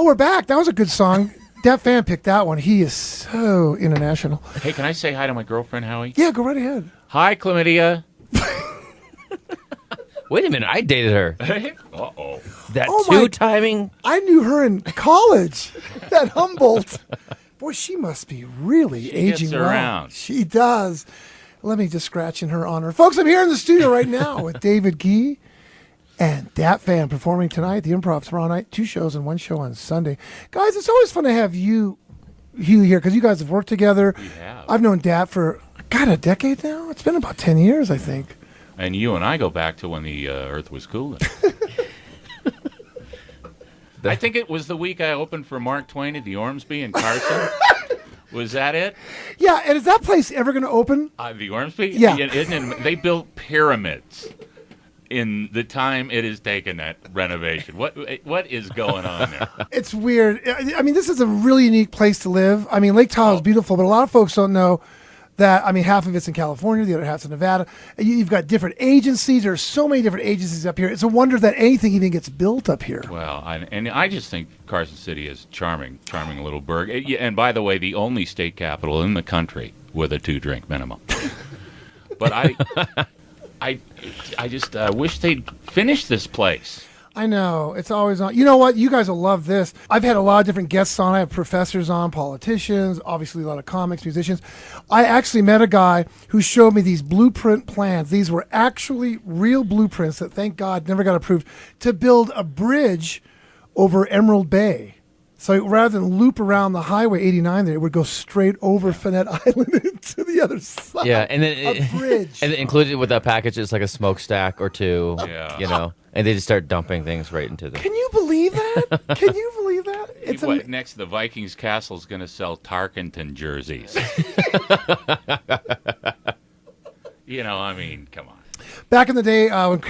Oh, we're back. That was a good song. Dat Phan picked that one. He is so international. Hey, can I say hi to my girlfriend, Howie? Yeah, go right ahead. Hi, Chlamydia. Wait a minute, I dated her. Uh-oh. That my- two-timing. I knew her in college at Humboldt. Boy, she must be really aging gets well. around. She does. Let me just scratch in her honor. Folks, I'm here in the studio right now with David Gee and Dat Phan performing tonight, the Improv tomorrow night, 2 shows and 1 show on Sunday. Guys, it's always fun to have you here because you guys have worked together. We have. I've known Dat for, God, a decade now? It's been about 10 years, I think. And you and I go back to when the Earth was cooling. I think it was the week I opened for Mark Twain at the Ormsby in Carson. Was that it? Yeah, and is that place ever going to open? The Ormsby? Yeah. They built pyramids in the time it has taken that renovation. What is going on there? It's weird. I mean, this is a really unique place to live. I mean, Lake Tahoe is beautiful, but a lot of folks don't know that, I mean, half of it's in California, the other half's in Nevada. You've got different agencies. There are so many different agencies up here. It's a wonder that anything even gets built up here. Well, I just think Carson City is charming little burg. And by the way, the only state capital in the country with a 2-drink minimum. But I just wish they'd finish this place. I know. It's always on. You know what? You guys will love this. I've had a lot of different guests on. I have professors on, politicians, obviously a lot of comics, musicians. I actually met a guy who showed me these blueprint plans. These were actually real blueprints that, thank God, never got approved, to build a bridge over Emerald Bay. So rather than loop around the Highway 89 there, it would go straight over Fannette Island into the other side. Yeah, and then a bridge. And included with that package is like a smokestack or 2. Yeah. You know, and they just start dumping things right into the. Can you believe that? Can you believe that? It's Next to the Vikings Castle is going to sell Tarkenton jerseys. I mean, come on. Back in the day when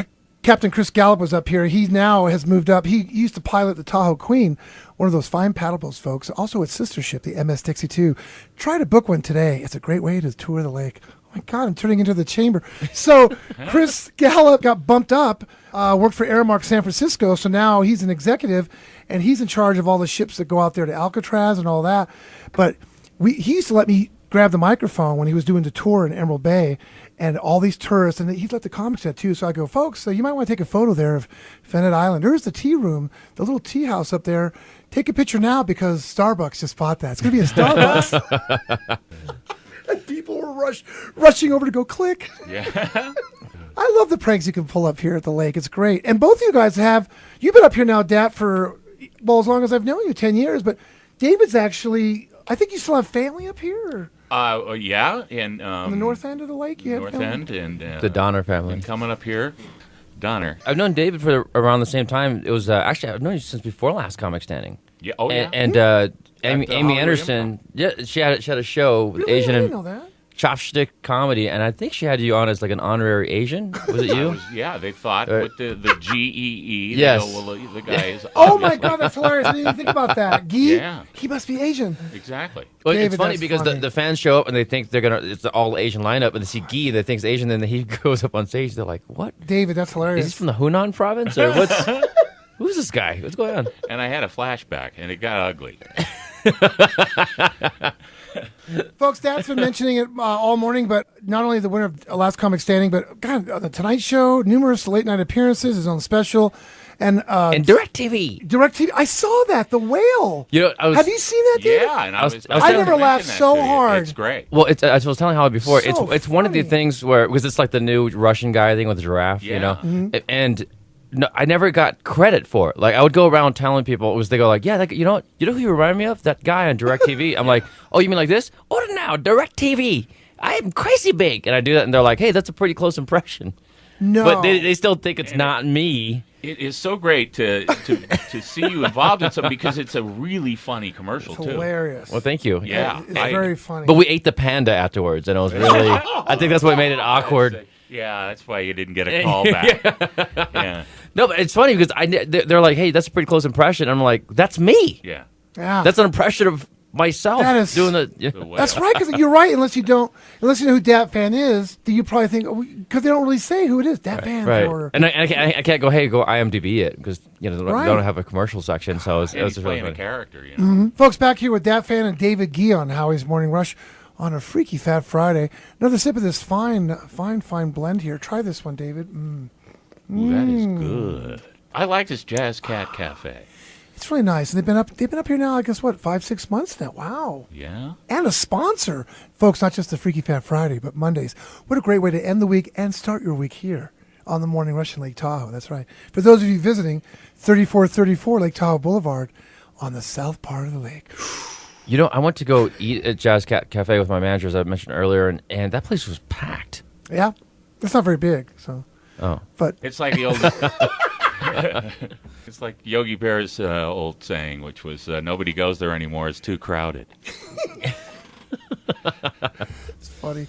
Captain Chris Gallup was up here, he now has moved up. He used to pilot the Tahoe Queen, one of those fine paddle boats, folks. Also its sister ship, the MS Dixie 2. Try to book one today. It's a great way to tour the lake. Oh my God, I'm turning into the chamber. So Chris Gallup got bumped up, worked for Aramark San Francisco, so now he's an executive, and he's in charge of all the ships that go out there to Alcatraz and all that. But he used to let me grab the microphone when he was doing the tour in Emerald Bay, and all these tourists, and he'd let the comics at too. So I go, folks, you might want to take a photo there of Fannette Island. There's the tea room, the little tea house up there. Take a picture now because Starbucks just bought that. It's going to be a Starbucks. And people were rushing over to go click. Yeah. I love the pranks you can pull up here at the lake. It's great. And both of you guys you've been up here now, Dat, for, well, as long as I've known you, 10 years. But David's actually, I think you still have family up here. Yeah, and On the north end of the lake, you have north family? end, and The Donner family. and coming up here, Donner. I've known David for around the same time. It was actually I've known you since before Last Comic Standing. Yeah. Oh yeah. And Amy Hollywood Anderson, yeah, she had a show with Really? Asian I and didn't know that. chopstick comedy, and I think she had you on as like an honorary Asian. Was it you? They thought with the GEE. Yes. The guy is. Oh my God, that's hilarious! I didn't even think about that. Gee, Yeah. he must be Asian. Exactly. Well, David, it's funny that's because funny. the fans show up and they think it's the all Asian lineup, and they see Guy, they think it's Asian, then he goes up on stage. They're like, "What? David, that's Is hilarious. he from the Hunan province or what's? Who's this guy? What's going on?" And I had a flashback, and it got ugly. Folks, Dad's been mentioning it all morning, but not only the winner of Last Comic Standing, but God, on the Tonight Show, numerous late night appearances, his own special, and DirecTV. DirecTV. I saw that, The Whale. You know, Have you seen that, David? Yeah, and I was I never mention laughed that so to you. hard. It's great. Well, I was telling Howie before. So It's one of the funny. things where because it's like the new Russian guy thing with the giraffe, you Yeah. know, Mm-hmm. and. No, I never got credit for it. Like I would go around telling people, they go like, "Yeah, you know who you remind me of? That guy on DirecTV." I'm like, "Oh, you mean like this? Order now, DirecTV. I'm crazy big," and I do that, and they're like, "Hey, that's a pretty close impression." No. But they still think it's not me. It is so great to see you involved in something because it's a really funny commercial It's too. hilarious. Well, thank you. Yeah, It's very funny. But we ate the panda afterwards, and it was really. I think that's what made it awkward. Yeah, that's why you didn't get a call back. Yeah. No, but it's funny because they're like, "Hey, that's a pretty close impression." I'm like, "That's me. Yeah. yeah. That's an impression of myself That is- doing the. The whale. That's right, because you're right. Unless you know who Dat Phan is, then you probably think because they don't really say who it is. Dat Phan. Right, Or, and I can't go IMDb it because they Right. don't have a commercial section, so it's And he's just really playing a funny. character, you know. Folks, back here with Dat Phan and David Gee on Howie's Morning Rush on a Freaky Fat Friday. Another sip of this fine blend here. Try this one, David. Ooh, that is good. I like this Jazz Cat Cafe. It's really nice. And they've been up here now, I guess, 5-6 months now. Wow. Yeah. And a sponsor. Folks, not just the Freaky Fat Friday, but Mondays. What a great way to end the week and start your week here on the Morning Rush in Lake Tahoe. That's right. For those of you visiting, 3434 Lake Tahoe Boulevard on the south part of the lake. You know, I went to go eat at Jazz Cat Cafe with my manager, as I mentioned earlier, and that place was packed. Yeah. It's not very big, so. Oh, But It's like the old. It's like Yogi Bear's old saying, which was, "Nobody goes there anymore. It's too crowded." it's funny.